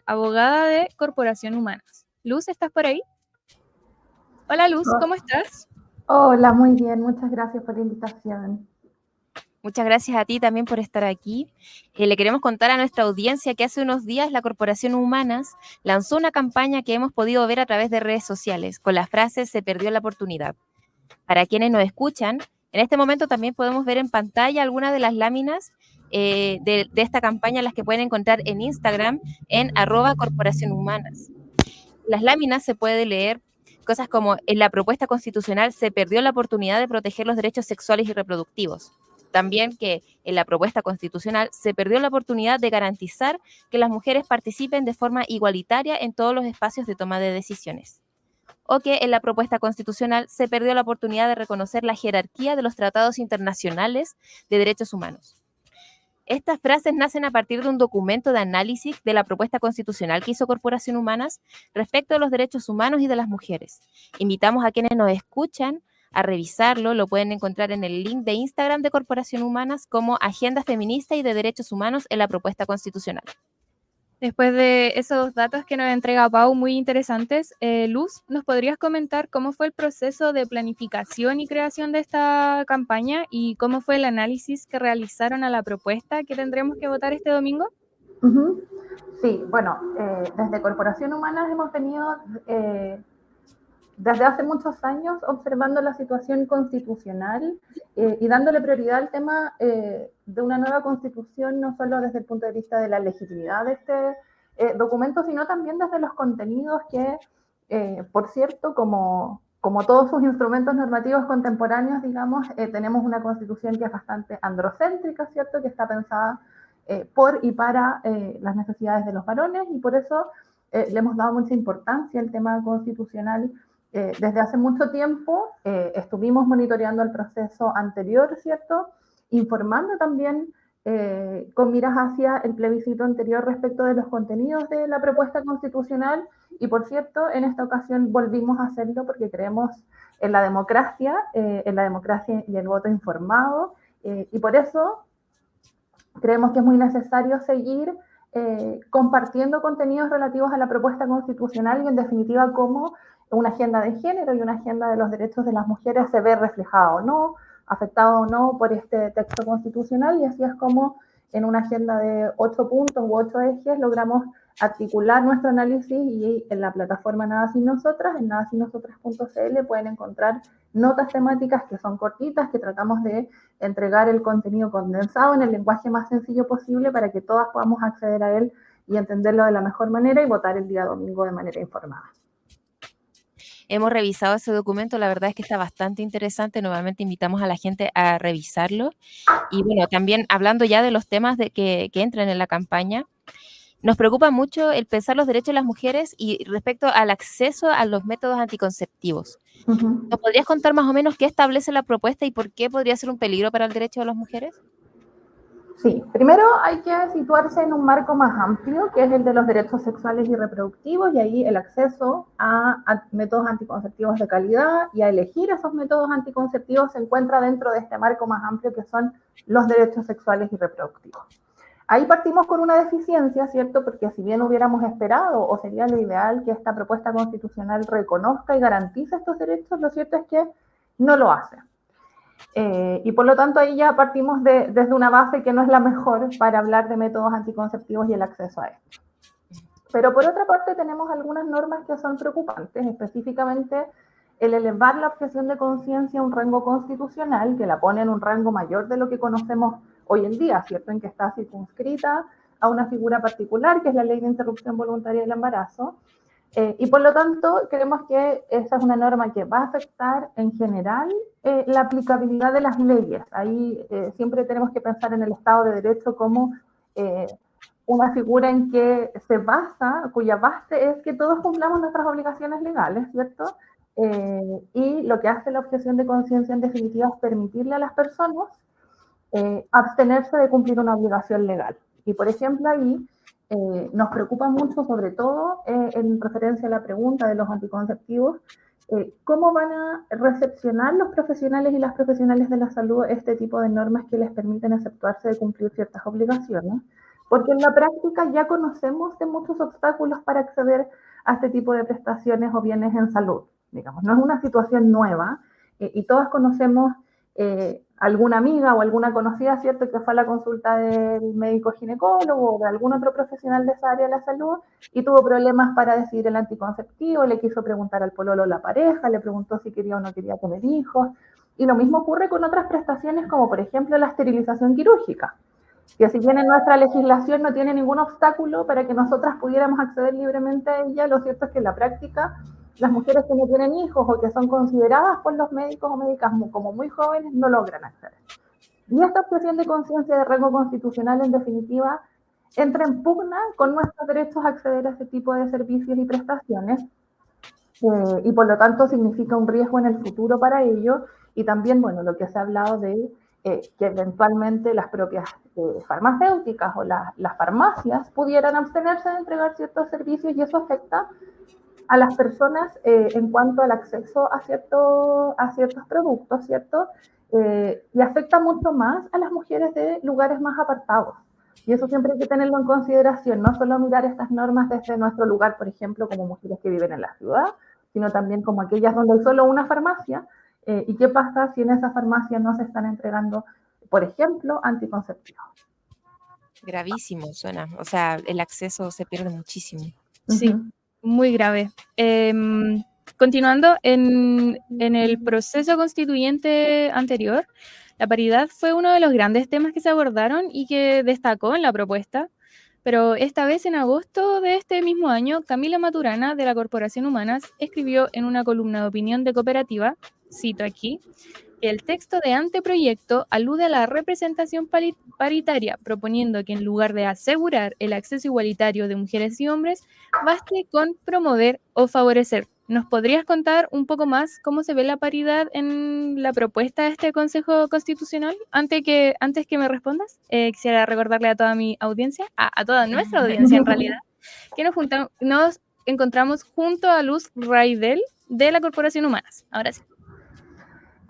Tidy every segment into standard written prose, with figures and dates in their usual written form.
abogada de Corporación Humanas. Luz, ¿estás por ahí? Hola Luz, ¿cómo estás? Hola, muy bien, muchas gracias por la invitación. Muchas gracias a ti también por estar aquí. Le queremos contar a nuestra audiencia que hace unos días la Corporación Humanas lanzó una campaña que hemos podido ver a través de redes sociales con la frase "se perdió la oportunidad". Para quienes nos escuchan, en este momento también podemos ver en pantalla algunas de las láminas de esta campaña, las que pueden encontrar en Instagram en @corporacionhumanas. Las láminas se puede leer cosas como: en la propuesta constitucional se perdió la oportunidad de proteger los derechos sexuales y reproductivos. También que en la propuesta constitucional se perdió la oportunidad de garantizar que las mujeres participen de forma igualitaria en todos los espacios de toma de decisiones. O que en la propuesta constitucional se perdió la oportunidad de reconocer la jerarquía de los tratados internacionales de derechos humanos. Estas frases nacen a partir de un documento de análisis de la propuesta constitucional que hizo Corporación Humanas respecto de los derechos humanos y de las mujeres. Invitamos a quienes nos escuchan a revisarlo. Lo pueden encontrar en el link de Instagram de Corporación Humanas como Agenda Feminista y de Derechos Humanos en la propuesta constitucional. Después de esos datos que nos entrega Pau, muy interesantes, Luz, ¿nos podrías comentar cómo fue el proceso de planificación y creación de esta campaña y cómo fue el análisis que realizaron a la propuesta que tendremos que votar este domingo? Sí, bueno, desde Corporación Humanas hemos tenido desde hace muchos años observando la situación constitucional y dándole prioridad al tema de una nueva constitución, no solo desde el punto de vista de la legitimidad de este documento, sino también desde los contenidos que, por cierto, como todos sus instrumentos normativos contemporáneos, digamos, tenemos una constitución que es bastante androcéntrica, ¿cierto?, que está pensada por y para las necesidades de los varones, y por eso le hemos dado mucha importancia al tema constitucional. Desde hace mucho tiempo estuvimos monitoreando el proceso anterior, ¿cierto? Informando también con miras hacia el plebiscito anterior respecto de los contenidos de la propuesta constitucional, y por cierto, en esta ocasión volvimos a hacerlo porque creemos en la democracia y el voto informado, y por eso creemos que es muy necesario seguir compartiendo contenidos relativos a la propuesta constitucional y, en definitiva, cómo una agenda de género y una agenda de los derechos de las mujeres se ve reflejada o no, afectado o no por este texto constitucional, y así es como en una agenda de 8 puntos u 8 ejes logramos articular nuestro análisis, y en la plataforma Nada Sin Nosotras, en nadasinnosotras.cl, pueden encontrar notas temáticas que son cortitas, que tratamos de entregar el contenido condensado en el lenguaje más sencillo posible para que todas podamos acceder a él y entenderlo de la mejor manera y votar el día domingo de manera informada. Hemos revisado ese documento, la verdad es que está bastante interesante. Nuevamente invitamos a la gente a revisarlo. Y bueno, también hablando ya de los temas que entran en la campaña, nos preocupa mucho el pensar los derechos de las mujeres y respecto al acceso a los métodos anticonceptivos. ¿Nos podrías contar más o menos qué establece la propuesta y por qué podría ser un peligro para el derecho de las mujeres? Sí, primero hay que situarse en un marco más amplio, que es el de los derechos sexuales y reproductivos, y ahí el acceso a métodos anticonceptivos de calidad y a elegir esos métodos anticonceptivos se encuentra dentro de este marco más amplio que son los derechos sexuales y reproductivos. Ahí partimos con una deficiencia, ¿cierto? Porque si bien hubiéramos esperado, o sería lo ideal, que esta propuesta constitucional reconozca y garantice estos derechos, lo cierto es que no lo hace. Y por lo tanto ahí ya partimos desde una base que no es la mejor para hablar de métodos anticonceptivos y el acceso a esto. Pero por otra parte tenemos algunas normas que son preocupantes, específicamente el elevar la objeción de conciencia a un rango constitucional, que la pone en un rango mayor de lo que conocemos hoy en día, ¿cierto? En que está circunscrita a una figura particular, que es la Ley de Interrupción Voluntaria del Embarazo. Y por lo tanto, creemos que esa es una norma que va a afectar en general la aplicabilidad de las leyes. Ahí siempre tenemos que pensar en el Estado de Derecho como una figura en que se basa, cuya base es que todos cumplamos nuestras obligaciones legales, ¿cierto? Y lo que hace la objeción de conciencia, en definitiva, es permitirle a las personas abstenerse de cumplir una obligación legal. Y, por ejemplo, ahí nos preocupa mucho, sobre todo en referencia a la pregunta de los anticonceptivos, cómo van a recepcionar los profesionales y las profesionales de la salud este tipo de normas que les permiten exceptuarse de cumplir ciertas obligaciones, porque en la práctica ya conocemos de muchos obstáculos para acceder a este tipo de prestaciones o bienes en salud. Digamos, no es una situación nueva y todas conocemos alguna amiga o alguna conocida, ¿cierto?, que fue a la consulta del médico ginecólogo o de algún otro profesional de esa área de la salud y tuvo problemas para decidir el anticonceptivo, le quiso preguntar al pololo o la pareja, le preguntó si quería o no quería tener hijos. Y lo mismo ocurre con otras prestaciones como por ejemplo la esterilización quirúrgica, que si bien en nuestra legislación no tiene ningún obstáculo para que nosotras pudiéramos acceder libremente a ella, lo cierto es que en la práctica las mujeres que no tienen hijos o que son consideradas por los médicos o médicas como muy jóvenes no logran acceder. Y esta objeción de conciencia de rango constitucional, en definitiva, entra en pugna con nuestros derechos a acceder a este tipo de servicios y prestaciones, y por lo tanto significa un riesgo en el futuro para ello, y también, bueno, lo que se ha hablado de que eventualmente las propias farmacéuticas o las farmacias pudieran abstenerse de entregar ciertos servicios, y eso afecta a las personas en cuanto al acceso a ciertos productos, ¿cierto? Y afecta mucho más a las mujeres de lugares más apartados. Y eso siempre hay que tenerlo en consideración, no solo mirar estas normas desde nuestro lugar, por ejemplo, como mujeres que viven en la ciudad, sino también como aquellas donde hay solo una farmacia. ¿Y qué pasa si en esa farmacia no se están entregando, por ejemplo, anticonceptivos? Gravísimo suena, o sea, el acceso se pierde muchísimo. Sí, muy grave. Continuando, en el proceso constituyente anterior, la paridad fue uno de los grandes temas que se abordaron y que destacó en la propuesta, pero esta vez en agosto de este mismo año, Camila Maturana de la Corporación Humanas escribió en una columna de opinión de Cooperativa, cito aquí, que el texto de anteproyecto alude a la representación paritaria, proponiendo que en lugar de asegurar el acceso igualitario de mujeres y hombres, baste con promover o favorecer. ¿Nos podrías contar un poco más cómo se ve la paridad en la propuesta de este Consejo Constitucional? Antes que me respondas, quisiera recordarle a toda mi audiencia, a toda nuestra audiencia en realidad, que nos encontramos junto a Luz Raidel de la Corporación Humanas. Ahora sí.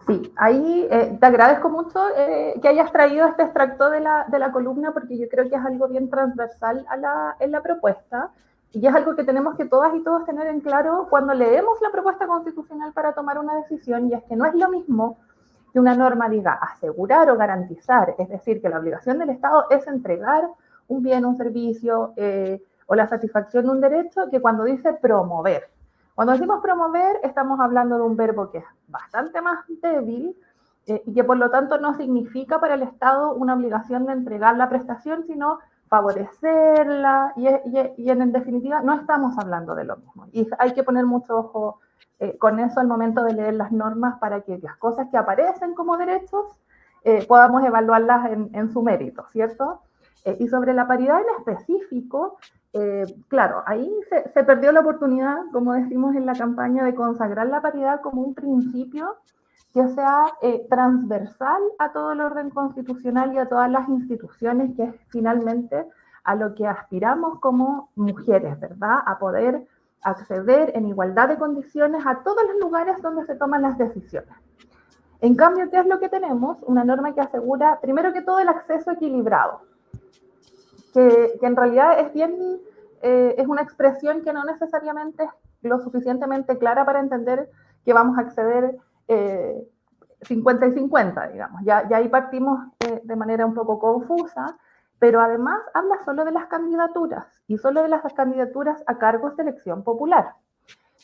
Sí, ahí te agradezco mucho que hayas traído este extracto de la columna, porque yo creo que es algo bien transversal en la propuesta, y es algo que tenemos que todas y todos tener en claro cuando leemos la propuesta constitucional para tomar una decisión, y es que no es lo mismo que una norma diga asegurar o garantizar, es decir, que la obligación del Estado es entregar un bien, un servicio o la satisfacción de un derecho, que cuando dice promover. Cuando decimos promover, estamos hablando de un verbo que es bastante más débil y que por lo tanto no significa para el Estado una obligación de entregar la prestación, sino favorecerla, y en definitiva no estamos hablando de lo mismo. Y hay que poner mucho ojo con eso al momento de leer las normas, para que las cosas que aparecen como derechos podamos evaluarlas en su mérito, ¿cierto? Y sobre la paridad en específico, claro, ahí se perdió la oportunidad, como decimos en la campaña, de consagrar la paridad como un principio que sea transversal a todo el orden constitucional y a todas las instituciones, que es finalmente a lo que aspiramos como mujeres, ¿verdad? A poder acceder en igualdad de condiciones a todos los lugares donde se toman las decisiones. En cambio, ¿qué es lo que tenemos? Una norma que asegura, primero que todo, el acceso equilibrado, que en realidad es una expresión que no necesariamente es lo suficientemente clara para entender que vamos a acceder 50 y 50, digamos. Ya ahí partimos de manera un poco confusa, pero además habla solo de las candidaturas, y solo de las candidaturas a cargos de elección popular.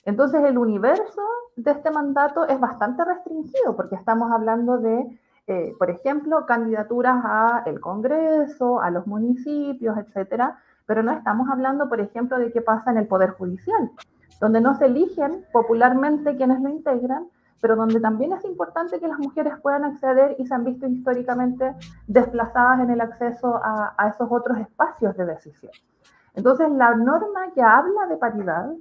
Entonces el universo de este mandato es bastante restringido, porque estamos hablando de por ejemplo, candidaturas al Congreso, a los municipios, etcétera, pero no estamos hablando, por ejemplo, de qué pasa en el Poder Judicial, donde no se eligen popularmente quienes lo integran, pero donde también es importante que las mujeres puedan acceder y se han visto históricamente desplazadas en el acceso a esos otros espacios de decisión. Entonces, la norma que habla de paridad,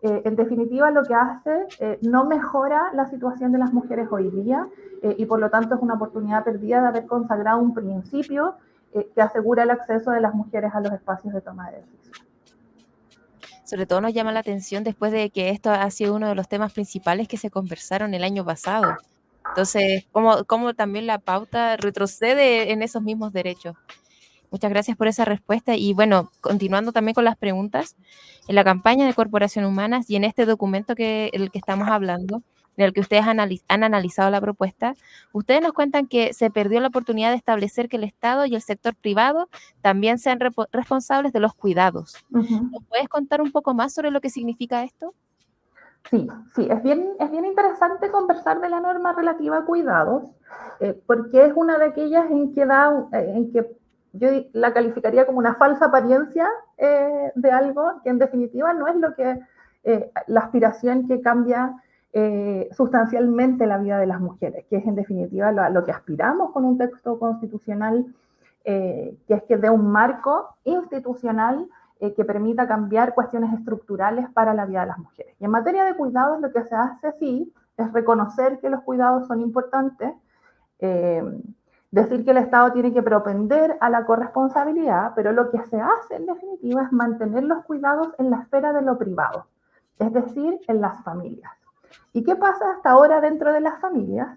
en definitiva, lo que hace no mejora la situación de las mujeres hoy día, y por lo tanto es una oportunidad perdida de haber consagrado un principio que asegura el acceso de las mujeres a los espacios de toma de decisión. Sobre todo nos llama la atención después de que esto ha sido uno de los temas principales que se conversaron el año pasado. Entonces, cómo también la pauta retrocede en esos mismos derechos. Muchas gracias por esa respuesta. Y bueno, continuando también con las preguntas, en la campaña de Corporación Humanas y en este documento el que estamos hablando, en el que ustedes han analizado la propuesta, ustedes nos cuentan que se perdió la oportunidad de establecer que el Estado y el sector privado también sean responsables de los cuidados. ¿Nos puedes contar un poco más sobre lo que significa esto? Sí, es bien interesante conversar de la norma relativa a cuidados, porque es una de aquellas en que yo la calificaría como una falsa apariencia de algo que en definitiva no es la aspiración que cambia sustancialmente la vida de las mujeres, que es en definitiva lo que aspiramos con un texto constitucional, que es que dé un marco institucional que permita cambiar cuestiones estructurales para la vida de las mujeres. Y en materia de cuidados, lo que se hace, sí, es reconocer que los cuidados son importantes, decir que el Estado tiene que propender a la corresponsabilidad, pero lo que se hace, en definitiva, es mantener los cuidados en la esfera de lo privado, es decir, en las familias. ¿Y qué pasa hasta ahora dentro de las familias?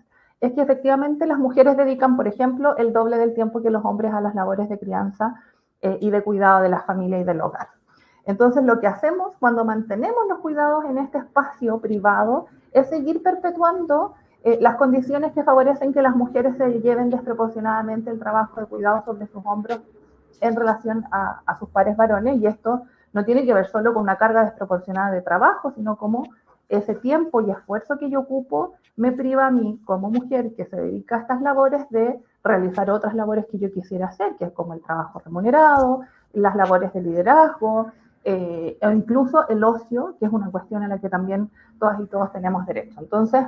Es que efectivamente las mujeres dedican, por ejemplo, el doble del tiempo que los hombres a las labores de crianza y de cuidado de la familia y del hogar. Entonces, lo que hacemos cuando mantenemos los cuidados en este espacio privado es seguir perpetuando las condiciones que favorecen que las mujeres se lleven desproporcionadamente el trabajo de cuidado sobre sus hombros en relación a sus pares varones, y esto no tiene que ver solo con una carga desproporcionada de trabajo, sino como ese tiempo y esfuerzo que yo ocupo me priva a mí como mujer que se dedica a estas labores de realizar otras labores que yo quisiera hacer, que es como el trabajo remunerado, las labores de liderazgo, o incluso el ocio, que es una cuestión a la que también todas y todos tenemos derecho. Entonces,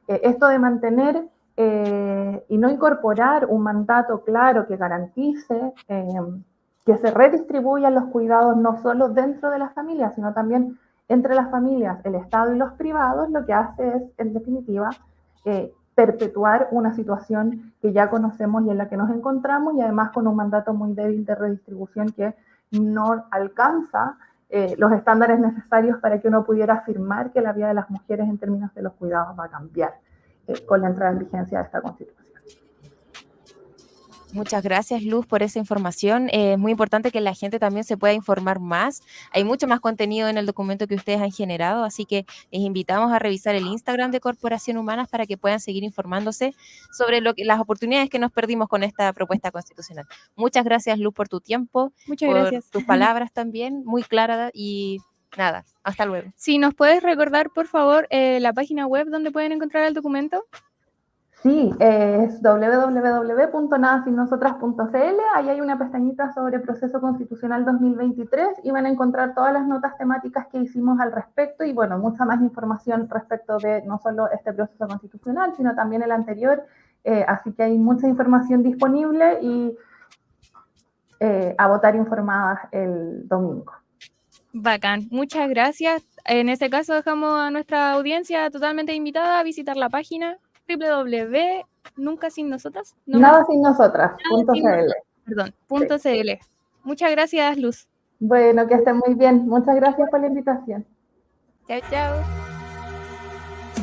esto de mantener y no incorporar un mandato claro que garantice que se redistribuyan los cuidados no solo dentro de las familias, sino también entre las familias, el Estado y los privados, lo que hace es, en definitiva, perpetuar una situación que ya conocemos y en la que nos encontramos, y además con un mandato muy débil de redistribución que no alcanza los estándares necesarios para que uno pudiera afirmar que la vida de las mujeres en términos de los cuidados va a cambiar con la entrada en vigencia de esta Constitución. Muchas gracias, Luz, por esa información. Es muy importante que la gente también se pueda informar más. Hay mucho más contenido en el documento que ustedes han generado, así que les invitamos a revisar el Instagram de Corporación Humanas para que puedan seguir informándose sobre las oportunidades que nos perdimos con esta propuesta constitucional. Muchas gracias, Luz, por tu tiempo, Muchas por gracias. tus palabras también, muy claras, y nada, hasta luego. Si nos puedes recordar, por favor, la página web donde pueden encontrar el documento. Sí, es www.nadasinnosotras.cl. Ahí hay una pestañita sobre proceso constitucional 2023 y van a encontrar todas las notas temáticas que hicimos al respecto y, bueno, mucha más información respecto de no solo este proceso constitucional, sino también el anterior. Así que hay mucha información disponible y a votar informadas el domingo. Bacán, muchas gracias. En este caso dejamos a nuestra audiencia totalmente invitada a visitar la página www.nuncasinnosotras. Nadasinnosotras.cl. Muchas gracias, Luz. Bueno, que estén muy bien. Muchas gracias por la invitación. Chao, chao.